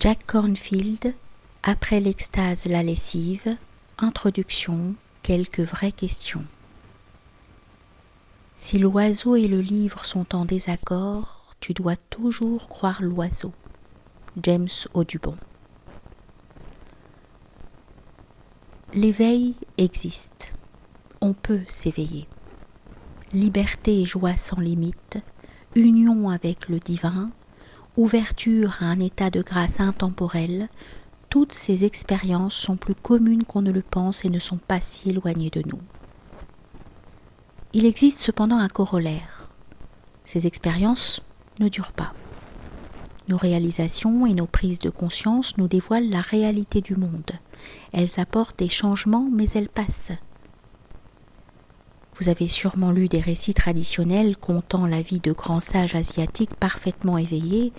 Jack Kornfield, Après l'extase, la lessive, introduction, quelques vraies questions. Si l'oiseau et le livre sont en désaccord, tu dois toujours croire l'oiseau. James Audubon. L'éveil existe. On peut s'éveiller. Liberté et joie sans limite, union avec le divin, ouverture à un état de grâce intemporel, toutes ces expériences sont plus communes qu'on ne le pense et ne sont pas si éloignées de nous. Il existe cependant un corollaire. Ces expériences ne durent pas. Nos réalisations et nos prises de conscience nous dévoilent la réalité du monde. Elles apportent des changements, mais elles passent. Vous avez sûrement lu des récits traditionnels contant la vie de grands sages asiatiques parfaitement éveillés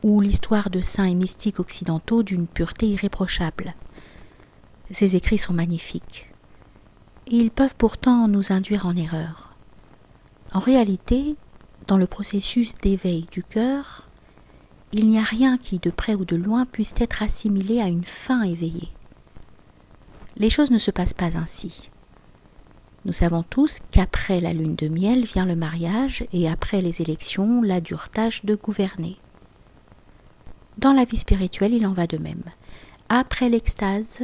ou l'histoire de saints et mystiques occidentaux d'une pureté irréprochable. Ces écrits sont magnifiques. Ils peuvent pourtant nous induire en erreur. En réalité, dans le processus d'éveil du cœur, il n'y a rien qui, de près ou de loin, puisse être assimilé à une fin éveillée. Les choses ne se passent pas ainsi. Nous savons tous qu'après la lune de miel vient le mariage et après les élections, la dure tâche de gouverner. Dans la vie spirituelle, il en va de même. Après l'extase,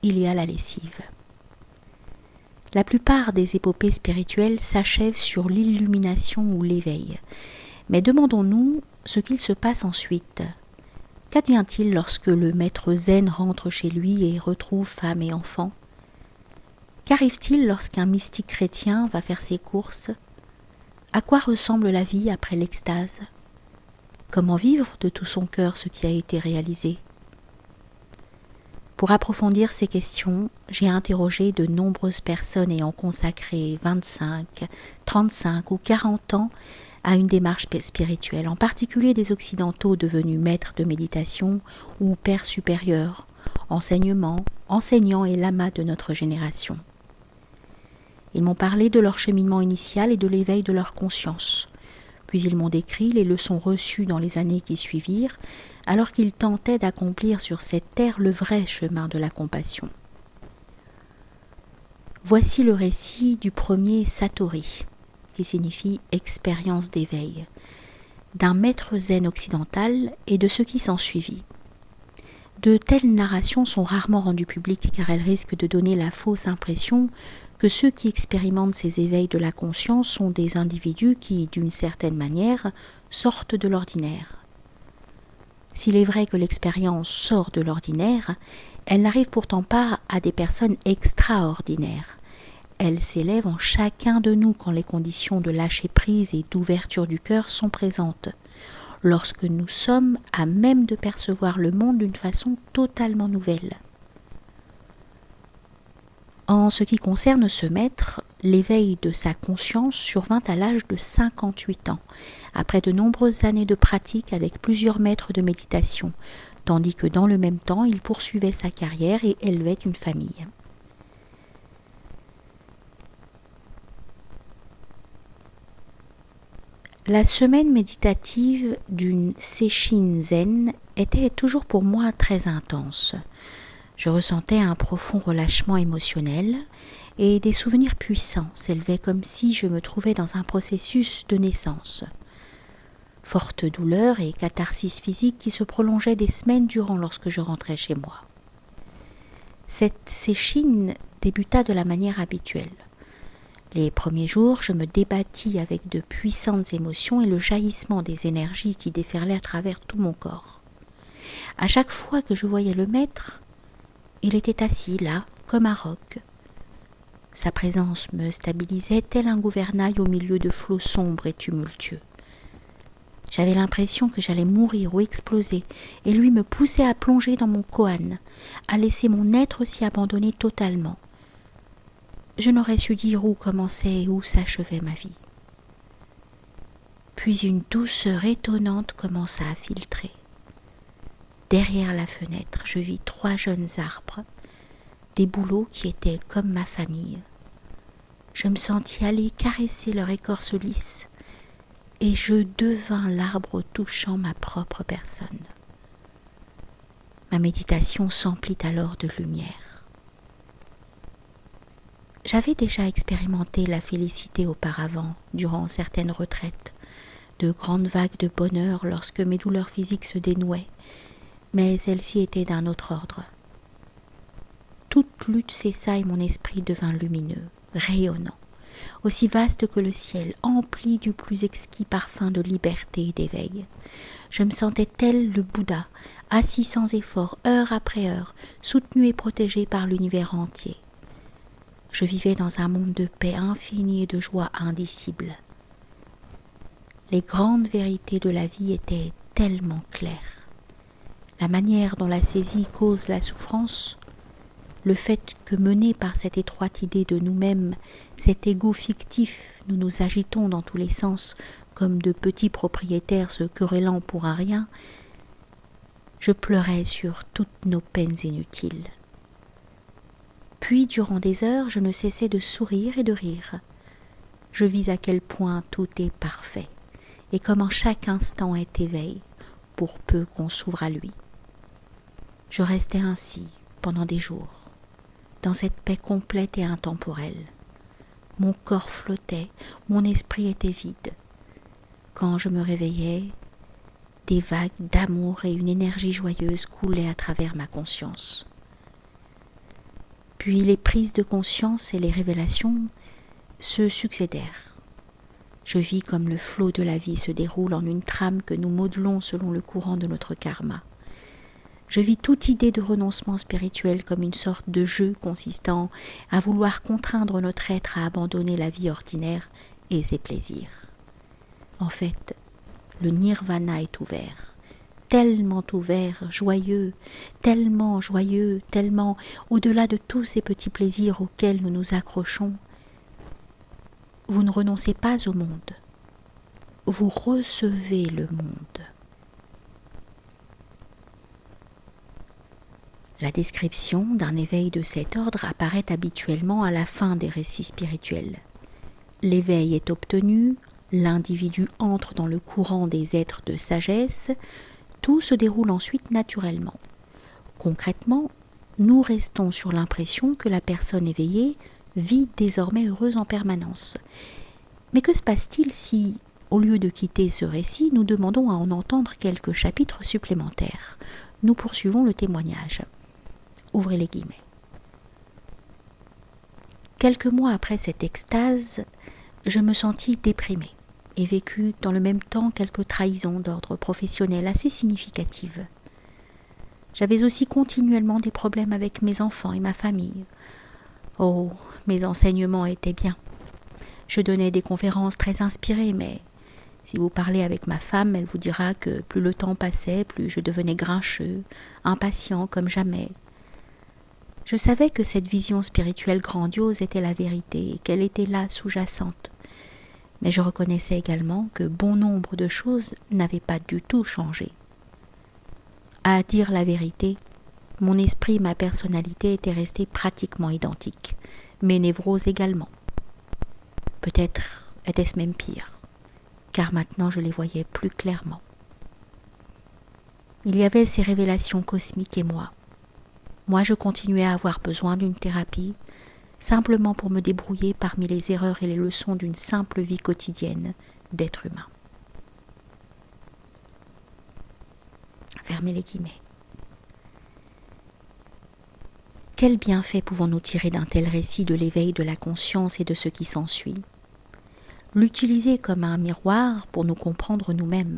il y a la lessive. La plupart des épopées spirituelles s'achèvent sur l'illumination ou l'éveil. Mais demandons-nous ce qu'il se passe ensuite. Qu'advient-il lorsque le maître zen rentre chez lui et retrouve femme et enfants ? Qu'arrive-t-il lorsqu'un mystique chrétien va faire ses courses ? À quoi ressemble la vie après l'extase ? Comment vivre de tout son cœur ce qui a été réalisé ? Pour approfondir ces questions, j'ai interrogé de nombreuses personnes ayant consacré 25, 35 ou 40 ans à une démarche spirituelle, en particulier des occidentaux devenus maîtres de méditation ou pères supérieurs, enseignants et lamas de notre génération. Ils m'ont parlé de leur cheminement initial et de l'éveil de leur conscience. Puis ils m'ont décrit les leçons reçues dans les années qui suivirent, alors qu'ils tentaient d'accomplir sur cette terre le vrai chemin de la compassion. Voici le récit du premier Satori, qui signifie expérience d'éveil, d'un maître zen occidental et de ce qui s'ensuivit. De telles narrations sont rarement rendues publiques car elles risquent de donner la fausse impression que ceux qui expérimentent ces éveils de la conscience sont des individus qui, d'une certaine manière, sortent de l'ordinaire. S'il est vrai que l'expérience sort de l'ordinaire, elle n'arrive pourtant pas à des personnes extraordinaires. Elle s'élève en chacun de nous quand les conditions de lâcher-prise et d'ouverture du cœur sont présentes, lorsque nous sommes à même de percevoir le monde d'une façon totalement nouvelle. En ce qui concerne ce maître, l'éveil de sa conscience survint à l'âge de 58 ans, après de nombreuses années de pratique avec plusieurs maîtres de méditation, tandis que dans le même temps, il poursuivait sa carrière et élevait une famille. La semaine méditative d'une Seishin Zen était toujours pour moi très intense. Je ressentais un profond relâchement émotionnel et des souvenirs puissants s'élevaient comme si je me trouvais dans un processus de naissance. Forte douleur et catharsis physique qui se prolongeaient des semaines durant lorsque je rentrais chez moi. Cette Seishin débuta de la manière habituelle. Les premiers jours, je me débattis avec de puissantes émotions et le jaillissement des énergies qui déferlaient à travers tout mon corps. À chaque fois que je voyais le maître, il était assis là, comme un roc. Sa présence me stabilisait tel un gouvernail au milieu de flots sombres et tumultueux. J'avais l'impression que j'allais mourir ou exploser, et lui me poussait à plonger dans mon koan, à laisser mon être s'y abandonner totalement. Je n'aurais su dire où commençait et où s'achevait ma vie. Puis une douceur étonnante commença à filtrer. Derrière la fenêtre, je vis 3 jeunes arbres, des bouleaux qui étaient comme ma famille. Je me sentis aller caresser leur écorce lisse, et je devins l'arbre touchant ma propre personne. Ma méditation s'emplit alors de lumière. J'avais déjà expérimenté la félicité auparavant, durant certaines retraites, de grandes vagues de bonheur lorsque mes douleurs physiques se dénouaient, mais celle-ci était d'un autre ordre. Toute lutte cessa et mon esprit devint lumineux, rayonnant, aussi vaste que le ciel, empli du plus exquis parfum de liberté et d'éveil. Je me sentais tel le Bouddha, assis sans effort, heure après heure, soutenu et protégé par l'univers entier. Je vivais dans un monde de paix infinie et de joie indicible. Les grandes vérités de la vie étaient tellement claires. La manière dont la saisie cause la souffrance, le fait que menés par cette étroite idée de nous-mêmes, cet ego fictif, nous nous agitons dans tous les sens comme de petits propriétaires se querellant pour un rien, je pleurais sur toutes nos peines inutiles. Puis, durant des heures, je ne cessais de sourire et de rire. Je vis à quel point tout est parfait, et comment chaque instant est éveil, pour peu qu'on s'ouvre à lui. Je restais ainsi pendant des jours, dans cette paix complète et intemporelle. Mon corps flottait, mon esprit était vide. Quand je me réveillais, des vagues d'amour et une énergie joyeuse coulaient à travers ma conscience. Puis les prises de conscience et les révélations se succédèrent. Je vis comme le flot de la vie se déroule en une trame que nous modelons selon le courant de notre karma. Je vis toute idée de renoncement spirituel comme une sorte de jeu consistant à vouloir contraindre notre être à abandonner la vie ordinaire et ses plaisirs. En fait, le nirvana est ouvert, tellement joyeux, tellement au-delà de tous ces petits plaisirs auxquels nous nous accrochons. Vous ne renoncez pas au monde, vous recevez le monde. La description d'un éveil de cet ordre apparaît habituellement à la fin des récits spirituels. L'éveil est obtenu, l'individu entre dans le courant des êtres de sagesse, tout se déroule ensuite naturellement. Concrètement, nous restons sur l'impression que la personne éveillée vit désormais heureuse en permanence. Mais que se passe-t-il si, au lieu de quitter ce récit, nous demandons à en entendre quelques chapitres supplémentaires? Nous poursuivons le témoignage. Ouvrez les guillemets. Quelques mois après cette extase, je me sentis déprimée et vécu dans le même temps quelques trahisons d'ordre professionnel assez significatives. J'avais aussi continuellement des problèmes avec mes enfants et ma famille. Oh, mes enseignements étaient bien. Je donnais des conférences très inspirées, mais si vous parlez avec ma femme, elle vous dira que plus le temps passait, plus je devenais grincheux, impatient comme jamais. Je savais que cette vision spirituelle grandiose était la vérité et qu'elle était là sous-jacente. Mais je reconnaissais également que bon nombre de choses n'avaient pas du tout changé. À dire la vérité, mon esprit et ma personnalité étaient restés pratiquement identiques, mes névroses également. Peut-être était-ce même pire, car maintenant je les voyais plus clairement. Il y avait ces révélations cosmiques et moi. Moi, je continuais à avoir besoin d'une thérapie, simplement pour me débrouiller parmi les erreurs et les leçons d'une simple vie quotidienne d'être humain. Fermez les guillemets. Quel bienfait pouvons-nous tirer d'un tel récit de l'éveil de la conscience et de ce qui s'ensuit? L'utiliser comme un miroir pour nous comprendre nous-mêmes.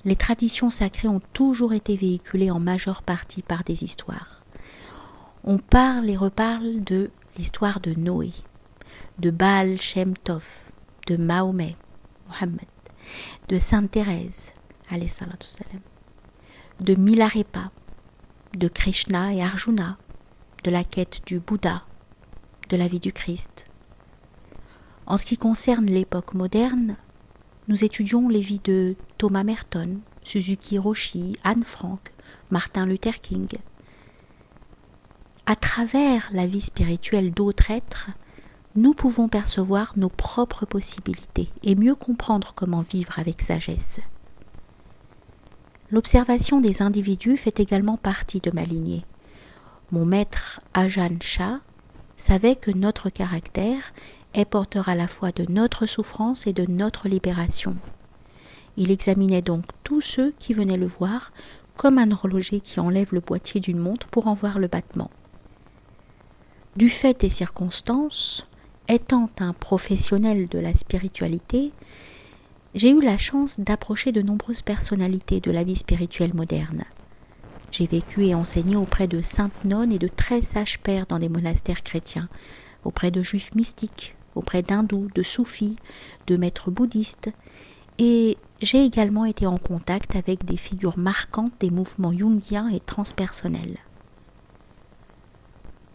Les traditions sacrées ont toujours été véhiculées en majeure partie par des histoires. On parle et reparle de l'histoire de Noé, de Baal Shem Tov, de Mahomet, Mohammed, de Sainte Thérèse, alayhi salatu salam, de Milarepa, de Krishna et Arjuna, de la quête du Bouddha, de la vie du Christ. En ce qui concerne l'époque moderne, nous étudions les vies de Thomas Merton, Suzuki Hiroshi, Anne Frank, Martin Luther King. À travers la vie spirituelle d'autres êtres, nous pouvons percevoir nos propres possibilités et mieux comprendre comment vivre avec sagesse. L'observation des individus fait également partie de ma lignée. Mon maître Ajahn Chah savait que notre caractère est porteur à la fois de notre souffrance et de notre libération. Il examinait donc tous ceux qui venaient le voir comme un horloger qui enlève le boîtier d'une montre pour en voir le battement. Du fait des circonstances, étant un professionnel de la spiritualité, j'ai eu la chance d'approcher de nombreuses personnalités de la vie spirituelle moderne. J'ai vécu et enseigné auprès de saintes nonnes et de très sages pères dans des monastères chrétiens, auprès de juifs mystiques, auprès d'hindous, de soufis, de maîtres bouddhistes, et j'ai également été en contact avec des figures marquantes des mouvements jungiens et transpersonnels.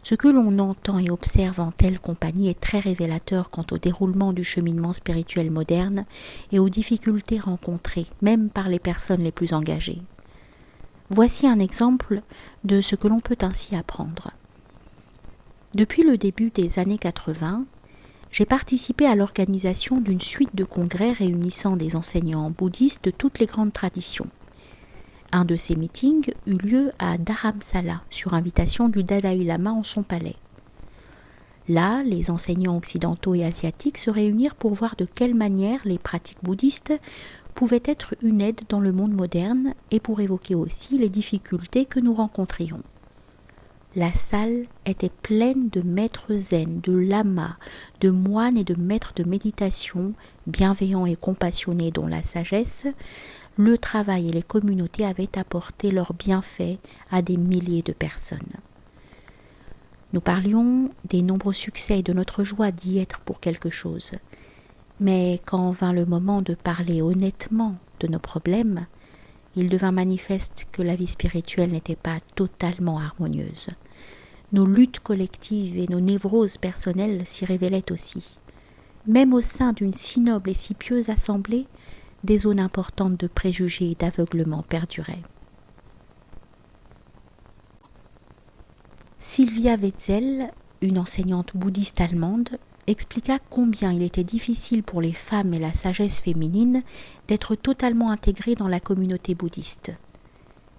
Ce que l'on entend et observe en telle compagnie est très révélateur quant au déroulement du cheminement spirituel moderne et aux difficultés rencontrées, même par les personnes les plus engagées. Voici un exemple de ce que l'on peut ainsi apprendre. Depuis le début des années 80, j'ai participé à l'organisation d'une suite de congrès réunissant des enseignants bouddhistes de toutes les grandes traditions. Un de ces meetings eut lieu à Dharamsala, sur invitation du Dalai Lama en son palais. Là, les enseignants occidentaux et asiatiques se réunirent pour voir de quelle manière les pratiques bouddhistes pouvaient être une aide dans le monde moderne et pour évoquer aussi les difficultés que nous rencontrions. La salle était pleine de maîtres zen, de lamas, de moines et de maîtres de méditation, bienveillants et compassionnés dont la sagesse, le travail et les communautés avaient apporté leurs bienfaits à des milliers de personnes. Nous parlions des nombreux succès et de notre joie d'y être pour quelque chose. Mais quand vint le moment de parler honnêtement de nos problèmes, il devint manifeste que la vie spirituelle n'était pas totalement harmonieuse. Nos luttes collectives et nos névroses personnelles s'y révélaient aussi. Même au sein d'une si noble et si pieuse assemblée, des zones importantes de préjugés et d'aveuglement perduraient. Sylvia Wetzel, une enseignante bouddhiste allemande, expliqua combien il était difficile pour les femmes et la sagesse féminine d'être totalement intégrées dans la communauté bouddhiste.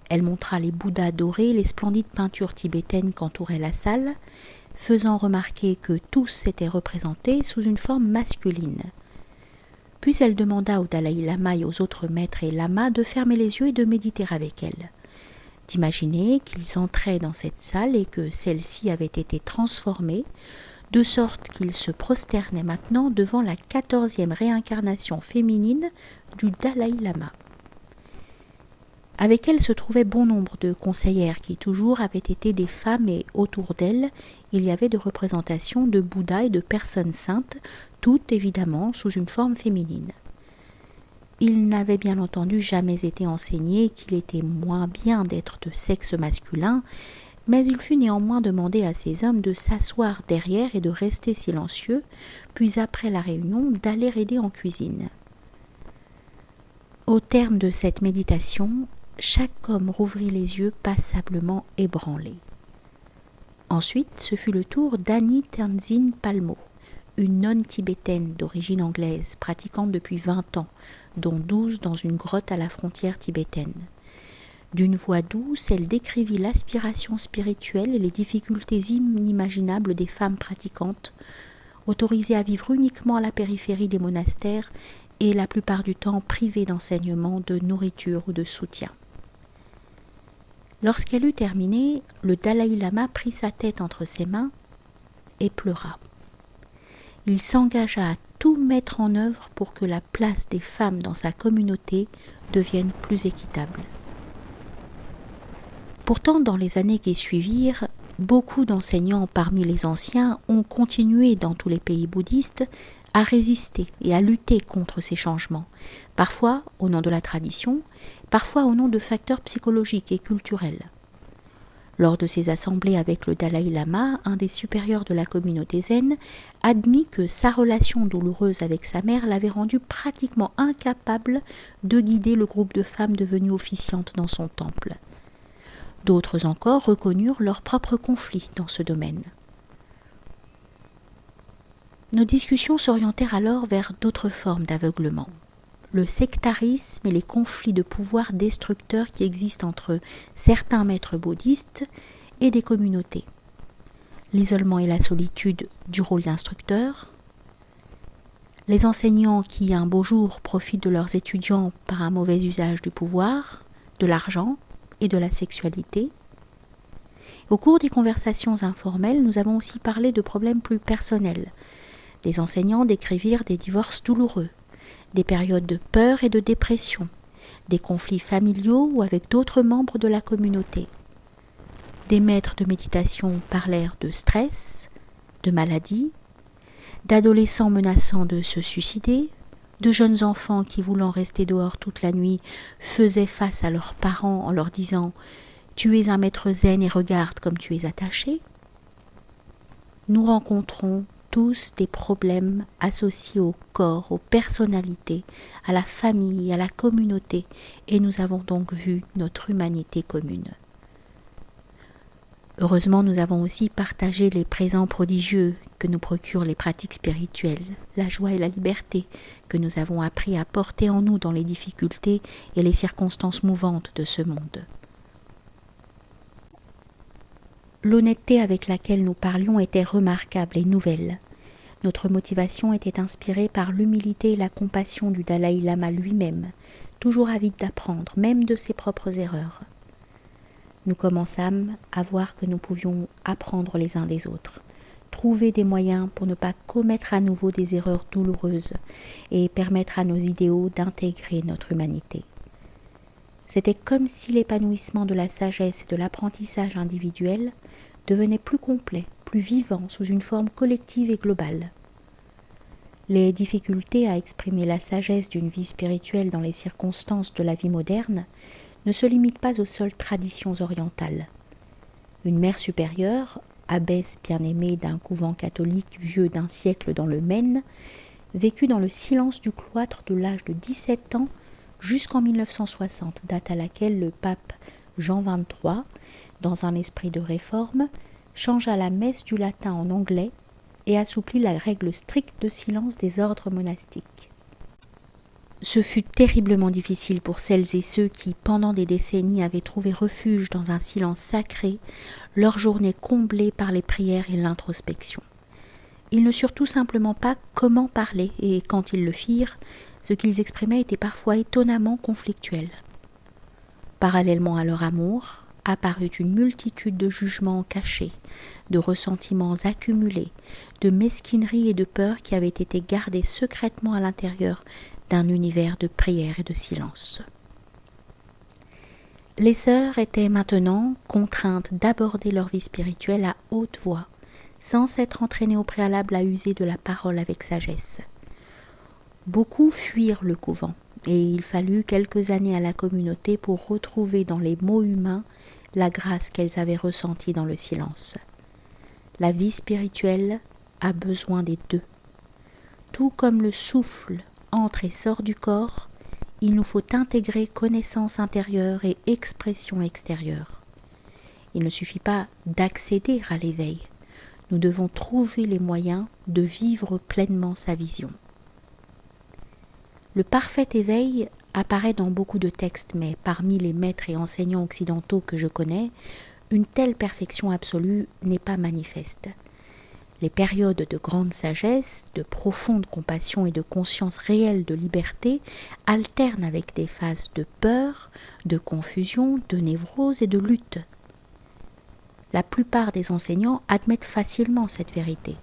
Elle montra les bouddhas dorés, les splendides peintures tibétaines qu'entourait la salle, faisant remarquer que tous étaient représentés sous une forme masculine. Puis elle demanda au Dalai Lama et aux autres maîtres et lamas de fermer les yeux et de méditer avec elle, d'imaginer qu'ils entraient dans cette salle et que celle-ci avait été transformée, de sorte qu'ils se prosternaient maintenant devant la 14e réincarnation féminine du Dalai Lama. Avec elle se trouvait bon nombre de conseillères qui toujours avaient été des femmes et autour d'elles, il y avait des représentations de Bouddha et de personnes saintes, toutes évidemment sous une forme féminine. Il n'avait bien entendu jamais été enseigné qu'il était moins bien d'être de sexe masculin, mais il fut néanmoins demandé à ces hommes de s'asseoir derrière et de rester silencieux, puis après la réunion d'aller aider en cuisine. Au terme de cette méditation, chaque homme rouvrit les yeux passablement ébranlés. Ensuite, ce fut le tour d'Annie Tenzin Palmo, une nonne tibétaine d'origine anglaise, pratiquante depuis 20 ans, dont 12 dans une grotte à la frontière tibétaine. D'une voix douce, elle décrivit l'aspiration spirituelle et les difficultés inimaginables des femmes pratiquantes, autorisées à vivre uniquement à la périphérie des monastères et la plupart du temps privées d'enseignement, de nourriture ou de soutien. Lorsqu'elle eut terminé, le Dalai Lama prit sa tête entre ses mains et pleura. Il s'engagea à tout mettre en œuvre pour que la place des femmes dans sa communauté devienne plus équitable. Pourtant, dans les années qui suivirent, beaucoup d'enseignants parmi les anciens ont continué dans tous les pays bouddhistes à résister et à lutter contre ces changements, parfois au nom de la tradition, parfois au nom de facteurs psychologiques et culturels. Lors de ces assemblées avec le Dalai Lama, un des supérieurs de la communauté zen admit que sa relation douloureuse avec sa mère l'avait rendu pratiquement incapable de guider le groupe de femmes devenues officiantes dans son temple. D'autres encore reconnurent leurs propres conflits dans ce domaine. Nos discussions s'orientèrent alors vers d'autres formes d'aveuglement. le sectarisme et les conflits de pouvoir destructeurs qui existent entre certains maîtres bouddhistes et des communautés. L'isolement et la solitude du rôle d'instructeur, les enseignants qui, un beau jour, profitent de leurs étudiants par un mauvais usage du pouvoir, de l'argent et de la sexualité. Au cours des conversations informelles, nous avons aussi parlé de problèmes plus personnels. Des enseignants décrivirent des divorces douloureux, des périodes de peur et de dépression, des conflits familiaux ou avec d'autres membres de la communauté. Des maîtres de méditation parlèrent de stress, de maladie, d'adolescents menaçant de se suicider, de jeunes enfants qui, voulant rester dehors toute la nuit, faisaient face à leurs parents en leur disant « Tu es un maître zen et regarde comme tu es attaché ». Nous rencontrons tous des problèmes associés au corps, aux personnalités, à la famille, à la communauté, et nous avons donc vu notre humanité commune. Heureusement, nous avons aussi partagé les présents prodigieux que nous procurent les pratiques spirituelles, la joie et la liberté que nous avons appris à porter en nous dans les difficultés et les circonstances mouvantes de ce monde. L'honnêteté avec laquelle nous parlions était remarquable et nouvelle. Notre motivation était inspirée par l'humilité et la compassion du Dalaï Lama lui-même, toujours avide d'apprendre, même de ses propres erreurs. Nous commençâmes à voir que nous pouvions apprendre les uns des autres, trouver des moyens pour ne pas commettre à nouveau des erreurs douloureuses et permettre à nos idéaux d'intégrer notre humanité. C'était comme si l'épanouissement de la sagesse et de l'apprentissage individuel devenait plus complet, plus vivant sous une forme collective et globale. Les difficultés à exprimer la sagesse d'une vie spirituelle dans les circonstances de la vie moderne ne se limitent pas aux seules traditions orientales. Une mère supérieure, abbesse bien-aimée d'un couvent catholique vieux d'un siècle dans le Maine, vécut dans le silence du cloître de l'âge de 17 ans jusqu'en 1960, date à laquelle le pape Jean XXIII, dans un esprit de réforme, changea la messe du latin en anglais et assouplit la règle stricte de silence des ordres monastiques. Ce fut terriblement difficile pour celles et ceux qui, pendant des décennies, avaient trouvé refuge dans un silence sacré, leur journée comblée par les prières et l'introspection. Ils ne surent tout simplement pas comment parler, et quand ils le firent, ce qu'ils exprimaient était parfois étonnamment conflictuel. Parallèlement à leur amour, apparut une multitude de jugements cachés, de ressentiments accumulés, de mesquineries et de peurs qui avaient été gardés secrètement à l'intérieur d'un univers de prière et de silence. Les sœurs étaient maintenant contraintes d'aborder leur vie spirituelle à haute voix, sans s'être entraînées au préalable à user de la parole avec sagesse. Beaucoup fuirent le couvent, et il fallut quelques années à la communauté pour retrouver dans les mots humains la grâce qu'elles avaient ressentie dans le silence. La vie spirituelle a besoin des deux. Tout comme le souffle entre et sort du corps, il nous faut intégrer connaissance intérieure et expression extérieure. Il ne suffit pas d'accéder à l'éveil. Nous devons trouver les moyens de vivre pleinement sa vision. Le parfait éveil apparaît dans beaucoup de textes, mais parmi les maîtres et enseignants occidentaux que je connais, une telle perfection absolue n'est pas manifeste. Les périodes de grande sagesse, de profonde compassion et de conscience réelle de liberté alternent avec des phases de peur, de confusion, de névrose et de lutte. La plupart des enseignants admettent facilement cette vérité.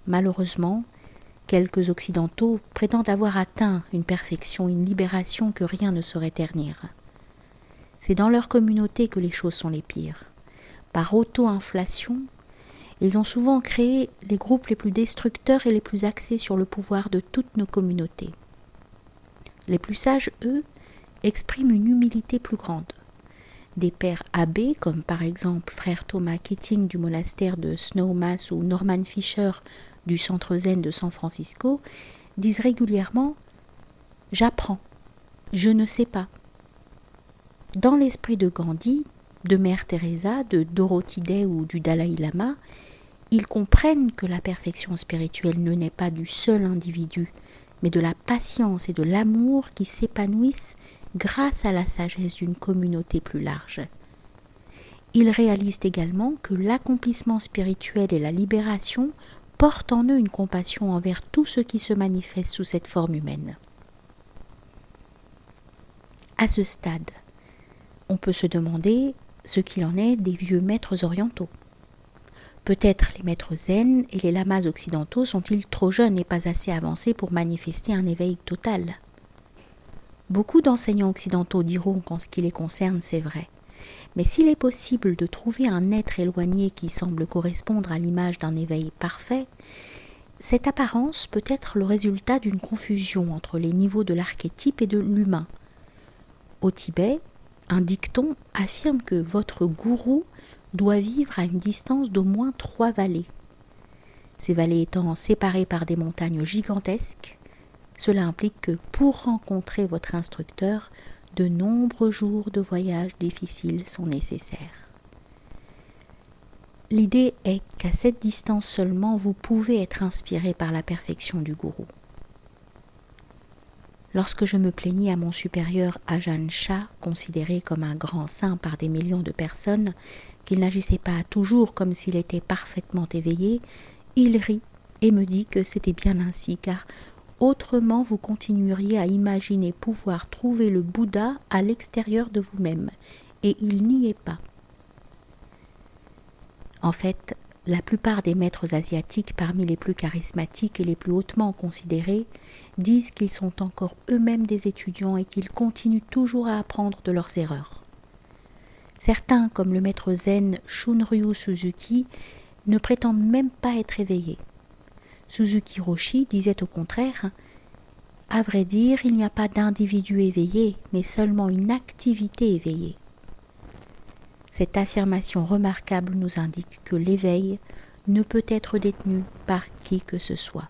Malheureusement, quelques occidentaux prétendent avoir atteint une perfection, une libération que rien ne saurait ternir. C'est dans leur communauté que les choses sont les pires. Par auto-inflation, ils ont souvent créé les groupes les plus destructeurs et les plus axés sur le pouvoir de toutes nos communautés. Les plus sages, eux, expriment une humilité plus grande. Des pères abbés, comme par exemple frère Thomas Keating du monastère de Snowmass ou Norman Fisher du centre zen de San Francisco, disent régulièrement « J'apprends, je ne sais pas ». Dans l'esprit de Gandhi, de Mère Teresa, de Dorothy Day ou du Dalaï Lama, ils comprennent que la perfection spirituelle ne naît pas du seul individu, mais de la patience et de l'amour qui s'épanouissent grâce à la sagesse d'une communauté plus large. Ils réalisent également que l'accomplissement spirituel et la libération portent en eux une compassion envers tout ce qui se manifeste sous cette forme humaine. À ce stade, on peut se demander ce qu'il en est des vieux maîtres orientaux. Peut-être les maîtres zen et les lamas occidentaux sont-ils trop jeunes et pas assez avancés pour manifester un éveil total. Beaucoup d'enseignants occidentaux diront qu'en ce qui les concerne, c'est vrai. Mais s'il est possible de trouver un être éloigné qui semble correspondre à l'image d'un éveil parfait, cette apparence peut être le résultat d'une confusion entre les niveaux de l'archétype et de l'humain. Au Tibet, un dicton affirme que votre gourou doit vivre à une distance d'au moins 3 vallées. Ces vallées étant séparées par des montagnes gigantesques, cela implique que pour rencontrer votre instructeur, de nombreux jours de voyage difficiles sont nécessaires. L'idée est qu'à cette distance seulement, vous pouvez être inspiré par la perfection du gourou. Lorsque je me plaignis à mon supérieur Ajahn Chah, considéré comme un grand saint par des millions de personnes, qu'il n'agissait pas toujours comme s'il était parfaitement éveillé, il rit et me dit que c'était bien ainsi, car autrement vous continueriez à imaginer pouvoir trouver le Bouddha à l'extérieur de vous-même, et il n'y est pas. En fait, la plupart des maîtres asiatiques parmi les plus charismatiques et les plus hautement considérés disent qu'ils sont encore eux-mêmes des étudiants et qu'ils continuent toujours à apprendre de leurs erreurs. Certains, comme le maître zen Shunryu Suzuki, ne prétendent même pas être éveillés. Suzuki Roshi disait au contraire « À vrai dire, il n'y a pas d'individu éveillé, mais seulement une activité éveillée. » Cette affirmation remarquable nous indique que l'éveil ne peut être détenu par qui que ce soit.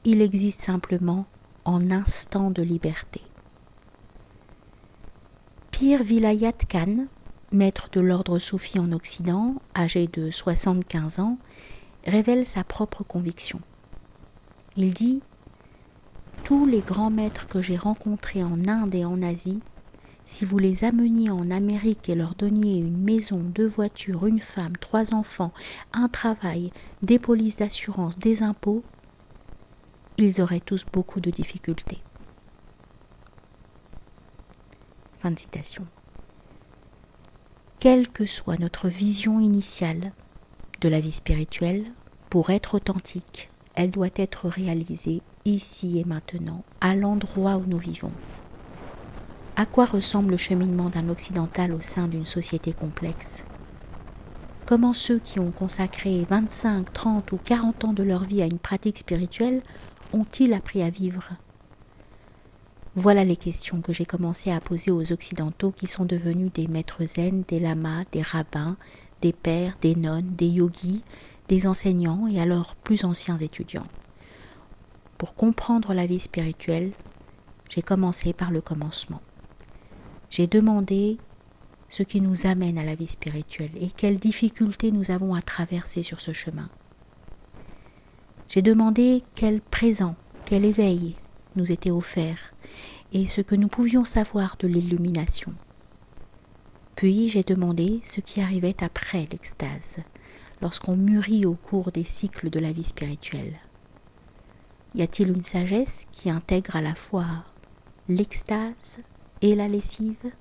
Il existe simplement en instant de liberté. Pir Vilayat Khan, maître de l'ordre soufi en Occident, âgé de 75 ans, révèle sa propre conviction. Il dit « Tous les grands maîtres que j'ai rencontrés en Inde et en Asie, si vous les ameniez en Amérique et leur donniez une maison, 2 voitures, une femme, 3 enfants, un travail, des polices d'assurance, des impôts, ils auraient tous beaucoup de difficultés. » Fin de citation. Quelle que soit notre vision initiale de la vie spirituelle, pour être authentique, elle doit être réalisée ici et maintenant, à l'endroit où nous vivons. À quoi ressemble le cheminement d'un occidental au sein d'une société complexe ? Comment ceux qui ont consacré 25, 30 ou 40 ans de leur vie à une pratique spirituelle ont-ils appris à vivre ? Voilà les questions que j'ai commencé à poser aux occidentaux qui sont devenus des maîtres zen, des lamas, des rabbins, des pères, des nonnes, des yogis, des enseignants et alors plus anciens étudiants. Pour comprendre la vie spirituelle, j'ai commencé par le commencement. J'ai demandé ce qui nous amène à la vie spirituelle et quelles difficultés nous avons à traverser sur ce chemin. J'ai demandé quel présent, quel éveil nous était offert et ce que nous pouvions savoir de l'illumination. Puis j'ai demandé ce qui arrivait après l'extase, lorsqu'on mûrit au cours des cycles de la vie spirituelle. Y a-t-il une sagesse qui intègre à la fois l'extase et la lessive ?